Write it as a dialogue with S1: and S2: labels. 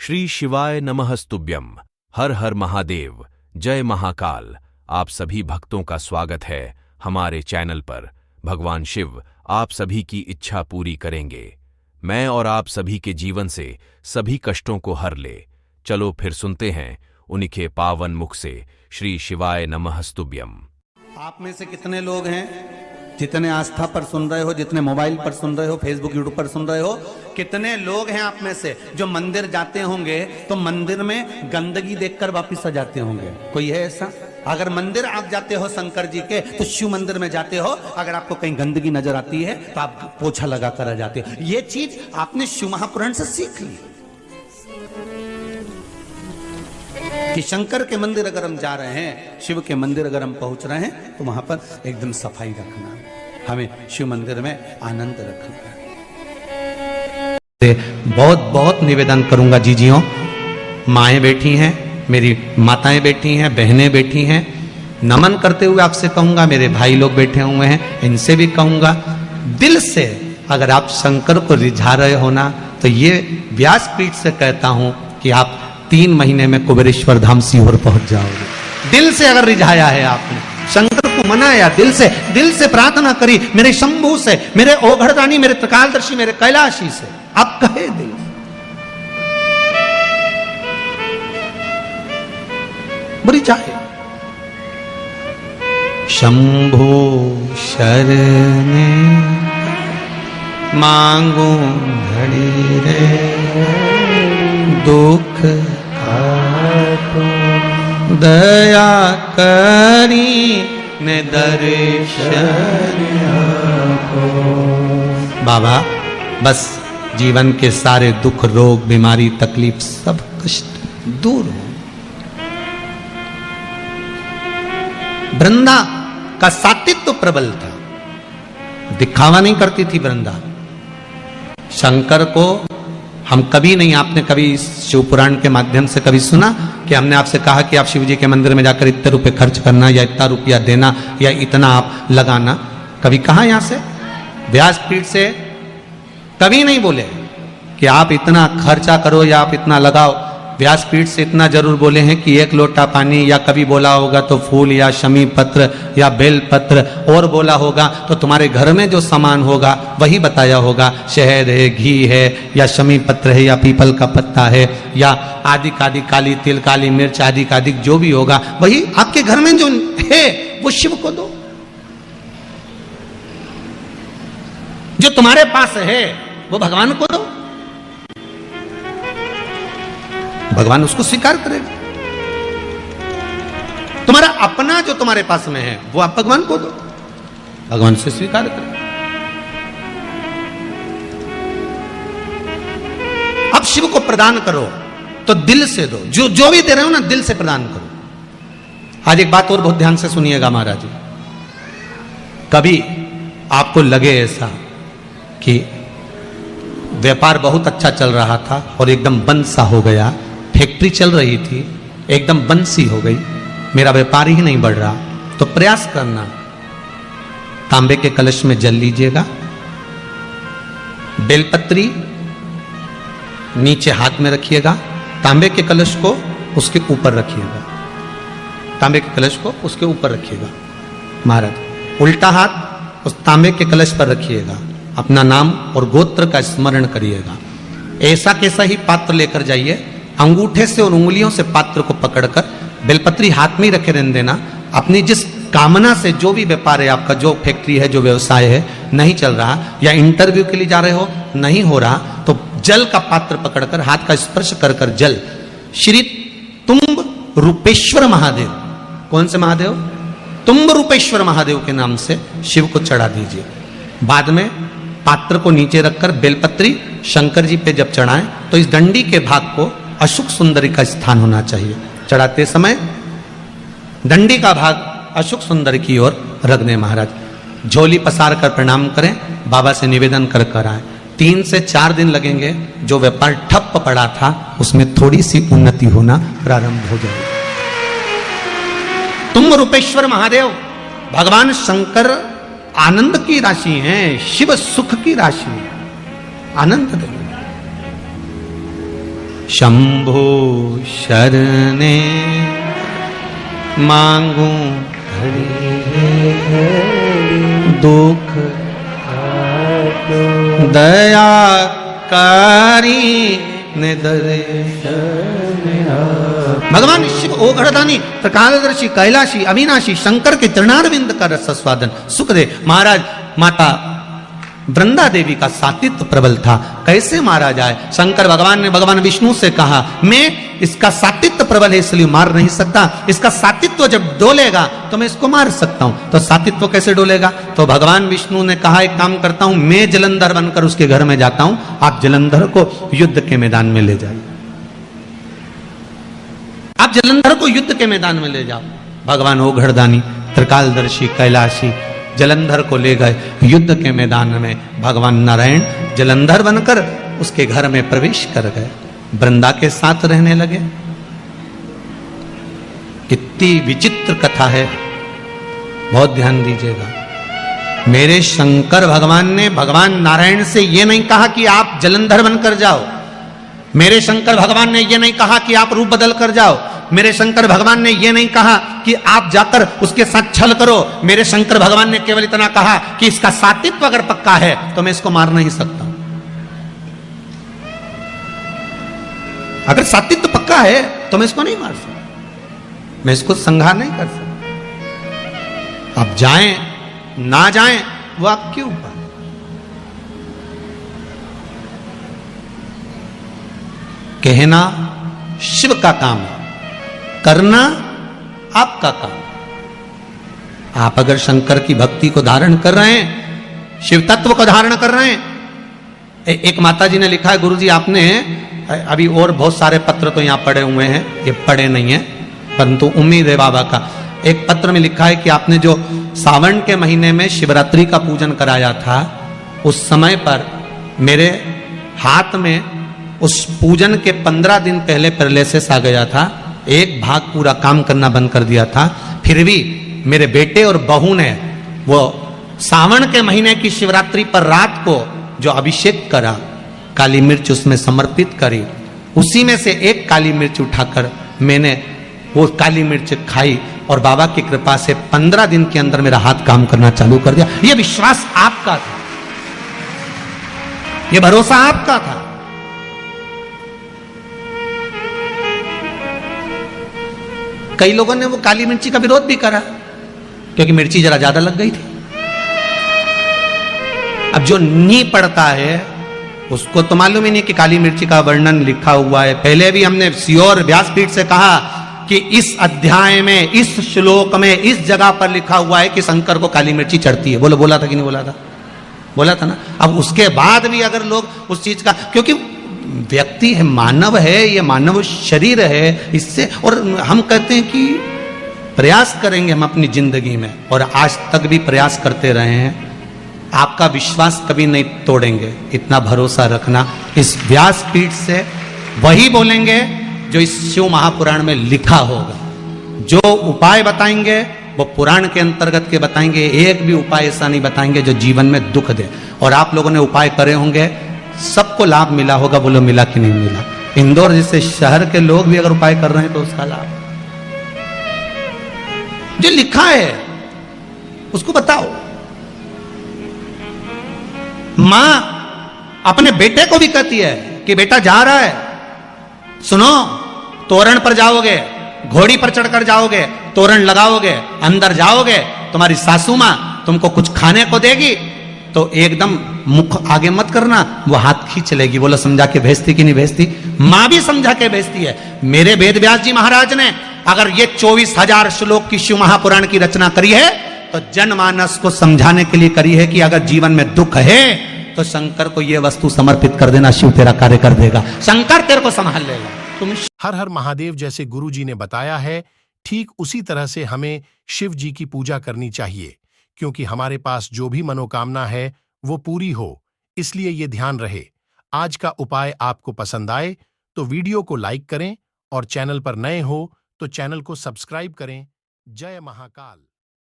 S1: श्री शिवाय नमस्तुभ्यम। हर हर महादेव, जय महाकाल। आप सभी भक्तों का स्वागत है हमारे चैनल पर। भगवान शिव आप सभी की इच्छा पूरी करेंगे। मैं और आप सभी के जीवन से सभी कष्टों को हर ले। चलो फिर सुनते हैं उन्हीं के पावन मुख से श्री शिवाय नमस्तुभ्यम।
S2: आप में से कितने लोग हैं जितने आस्था पर सुन रहे हो, जितने मोबाइल पर सुन रहे हो, फेसबुक यूट्यूब पर सुन रहे हो, कितने लोग हैं आप में से जो मंदिर जाते होंगे तो मंदिर में गंदगी देखकर वापस आ जाते होंगे? कोई है ऐसा? अगर मंदिर आप जाते हो शंकर जी के तो शिव मंदिर में जाते हो, अगर आपको कहीं गंदगी नजर आती है तो आप पोछा लगा कर आ जाते हो। ये चीज आपने शिव महापुराण से सीख ली कि शंकर के मंदिर अगर हम जा रहे हैं, शिव के मंदिर अगर हम पहुंच रहे हैं तो वहां पर एकदम सफाई रखना, हमें शिव मंदिर में आनंद रखना। बहुत बहुत निवेदन करूंगा जीजियों, माएँ बैठी हैं, मेरी माताएं बैठी हैं, बहनें बैठी हैं, नमन करते हुए आपसे कहूंगा, मेरे भाई लोग बैठे हुए हैं इनसे भी कहूंगा, दिल से अगर आप शंकर को रिझा रहे हो ना तो ये व्यासपीठ से कहता हूं कि आप 3 महीने में कुबेरेश्वर धाम सीहोर पहुंच जाओगे। दिल से अगर रिझाया है आपने, शंकर को मनाया, दिल से प्रार्थना करी, मेरे शंभू से, मेरे ओघड़दानी, मेरे त्रिकालदर्शी, मेरे कैलाशी से आप कहे दिल बड़ी चाहे। शंभो शरणे मांगो घड़ी रे, दुख दया करी ने दर्शन बाबा, बस जीवन के सारे दुख, रोग, बीमारी, तकलीफ, सब कष्ट दूर हो। वृंदा का सात्वित्व प्रबल था, दिखावा नहीं करती थी वृंदा। शंकर को हम कभी नहीं, आपने कभी शिव पुराण के माध्यम से कभी सुना कि हमने आपसे कहा कि आप शिव जी के मंदिर में जाकर इतने रुपए खर्च करना या इतना रुपया देना या इतना आप लगाना? कभी कहा यहां से व्यासपीठ से? कभी नहीं बोले कि आप इतना खर्चा करो या आप इतना लगाओ। व्यासपीठ से इतना जरूर बोले हैं कि 1 लोटा पानी, या कभी बोला होगा तो फूल या शमी पत्र या बेल पत्र, और बोला होगा तो तुम्हारे घर में जो सामान होगा वही बताया होगा, शहद है, घी है, या शमी पत्र है, या पीपल का पत्ता है, या आदि काली तिल, काली मिर्च आदि जो भी होगा वही आपके घर में जो है वो शिव को दो। जो तुम्हारे पास है वो भगवान को दो, भगवान उसको स्वीकार करेगा। तुम्हारा अपना जो तुम्हारे पास में है वो आप भगवान को दो, भगवान से स्वीकार करेगा। अब शिव को प्रदान करो तो दिल से दो, जो भी दे रहे हो ना दिल से प्रदान करो। आज एक बात और बहुत ध्यान से सुनिएगा महाराज जी, कभी आपको लगे ऐसा कि व्यापार बहुत अच्छा चल रहा था और एकदम बंद सा हो गया, फैक्ट्री चल रही थी एकदम बंद सी हो गई, मेरा व्यापार ही नहीं बढ़ रहा, तो प्रयास करना, तांबे के कलश में जल लीजिएगा, बेलपत्री नीचे हाथ में रखिएगा, तांबे के कलश को उसके ऊपर रखिएगा, तांबे के कलश को उसके ऊपर रखिएगा महाराज, उल्टा हाथ उस तांबे के कलश पर रखिएगा, अपना नाम और गोत्र का स्मरण करिएगा। ऐसा कैसा ही पात्र लेकर जाइए, अंगूठे से और उंगलियों से पात्र को पकड़कर बेलपत्री हाथ में ही रखे रहने देना। अपनी जिस कामना से जो भी व्यापार है आपका, जो फैक्ट्री है, जो व्यवसाय है नहीं चल रहा, या इंटरव्यू के लिए जा रहे हो नहीं हो रहा, तो जल का पात्र पकड़कर हाथ का स्पर्श कर कर जल श्री तुम्ब रूपेश्वर महादेव, कौन से महादेव? तुम्ब रूपेश्वर महादेव के नाम से शिव को चढ़ा दीजिए। बाद में पात्र को नीचे रखकर बेलपत्री शंकर जी पे जब चढ़ाएं तो इस डंडी के भाग को अशुक सुंदरी का स्थान होना चाहिए। चढ़ाते समय डंडी का भाग अशुक सुंदर की ओर रख दें महाराज। झोली पसार कर प्रणाम करें, बाबा से निवेदन कर कर आए। 3 से 4 दिन लगेंगे, जो व्यापार ठप पड़ा था उसमें थोड़ी सी उन्नति होना प्रारंभ हो जाएगी। तुम रूपेश्वर महादेव भगवान शंकर आनंद की राशि है, शिव सुख की राशि है, आनंद देंगे। शंभो शरणे मांगू दुख दया कारी भगवान शिव ओघड़दानी प्रकालदर्शी कैलाशी अविनाशी शंकर के चरणारविंद का रस स्वादन सुख दे। महाराज माता वृंदा देवी का सातित्व प्रबल था, कैसे मारा जाए। शंकर भगवान ने भगवान विष्णु से कहा मैं इसका सातित्व प्रबल है इसलिए मार नहीं सकता, इसका सातित्व जब डोलेगा तो मैं इसको मार सकता हूं। तो सातित्व कैसे डोलेगा? तो भगवान विष्णु ने कहा एक काम करता हूं, मैं जलंधर बनकर उसके घर में जाता हूं, आप जलंधर को युद्ध के मैदान में ले जाइए, आप जलंधर को युद्ध के मैदान में ले जाओ। भगवान ओघड़दानी त्रिकालदर्शी कैलाशी जलंधर को ले गए युद्ध के मैदान में। भगवान नारायण जलंधर बनकर उसके घर में प्रवेश कर गए, वृंदा के साथ रहने लगे। कितनी विचित्र कथा है, बहुत ध्यान दीजिएगा। मेरे शंकर भगवान ने भगवान नारायण से यह नहीं कहा कि आप जलंधर बनकर जाओ, मेरे शंकर भगवान ने यह नहीं कहा कि आप रूप बदल कर जाओ, मेरे शंकर भगवान ने यह नहीं कहा कि आप जाकर उसके साथ छल करो। मेरे शंकर भगवान ने केवल इतना कहा कि इसका सातित्व अगर पक्का है तो मैं इसको मार नहीं सकता। अगर सातित्व पक्का है तो मैं इसको नहीं मार सकता, मैं इसको संहार नहीं कर सकता। अब जाएं ना जाएं वो आपके ऊपर। कहना शिव का काम है, करना आपका काम। आप अगर शंकर की भक्ति को धारण कर रहे हैं, शिव तत्व को धारण कर रहे हैं। एक माता जी ने लिखा है, गुरुजी आपने अभी और बहुत सारे पत्र तो यहां पड़े हुए हैं, ये पढ़े नहीं है परंतु उम्मीद है बाबा का। एक पत्र में लिखा है कि आपने जो सावन के महीने में शिवरात्रि का पूजन कराया था, उस समय पर मेरे हाथ में उस पूजन के 15 दिन पहले पैरालिसिस आ गया था, एक भाग पूरा काम करना बंद कर दिया था। फिर भी मेरे बेटे और बहू ने वो सावन के महीने की शिवरात्रि पर रात को जो अभिषेक करा, काली मिर्च उसमें समर्पित करी, उसी में से एक काली मिर्च उठाकर मैंने वो काली मिर्च खाई और बाबा की कृपा से 15 दिन के अंदर मेरा हाथ काम करना चालू कर दिया। ये विश्वास आपका था, ये भरोसा आपका था। कई लोगों ने वो काली मिर्ची का विरोध भी करा क्योंकि मिर्ची जरा ज्यादा लग गई थी। अब जो नी पड़ता है उसको तो मालूम ही नहीं कि काली मिर्ची का वर्णन लिखा हुआ है। पहले भी हमने सियोर व्यासपीठ से कहा कि इस अध्याय में, इस श्लोक में, इस जगह पर लिखा हुआ है कि शंकर को काली मिर्ची चढ़ती है। बोला था कि नहीं बोला था? बोला था ना। अब उसके बाद भी अगर लोग उस चीज का, क्योंकि व्यक्ति है, मानव है, ये मानव शरीर है, इससे और हम कहते हैं कि प्रयास करेंगे हम अपनी जिंदगी में, और आज तक भी प्रयास करते रहे हैं। आपका विश्वास कभी नहीं तोड़ेंगे, इतना भरोसा रखना। इस व्यासपीठ से वही बोलेंगे जो इस शिव महापुराण में लिखा होगा। जो उपाय बताएंगे वो पुराण के अंतर्गत के बताएंगे, एक भी उपाय ऐसा नहीं बताएंगे जो जीवन में दुख दे। और आप लोगों ने उपाय करे होंगे, सबको लाभ मिला होगा। बोलो मिला कि नहीं मिला? इंदौर जैसे शहर के लोग भी अगर उपाय कर रहे हैं तो उसका लाभ जो लिखा है उसको बताओ। मां अपने बेटे को भी कहती है कि बेटा जा रहा है, सुनो, तोरण पर जाओगे, घोड़ी पर चढ़कर जाओगे, तोरण लगाओगे, अंदर जाओगे, तुम्हारी सासू मां तुमको कुछ खाने को देगी तो एकदम मुख आगे मत करना, वो हाथ खींच लेगी। बोलो समझा के भेजती कि नहीं भेजती? मां भी समझा के भेजती है। मेरे वेद व्यास जी महाराज ने अगर ये 24,000 श्लोक की शिव महापुराण की रचना करी है तो जनमानस को समझाने के लिए करी है कि अगर जीवन में दुख है तो शंकर को ये वस्तु समर्पित कर देना, शिव तेरा कार्य कर देगा, शंकर तेरे को संभाल लेगा। तुम
S3: हर हर महादेव जैसे गुरु जी ने बताया है, ठीक उसी तरह से हमें शिव जी की पूजा करनी चाहिए, क्योंकि हमारे पास जो भी मनोकामना है वो पूरी हो। इसलिए ये ध्यान रहे, आज का उपाय आपको पसंद आए तो वीडियो को लाइक करें और चैनल पर नए हो तो चैनल को सब्सक्राइब करें। जय महाकाल।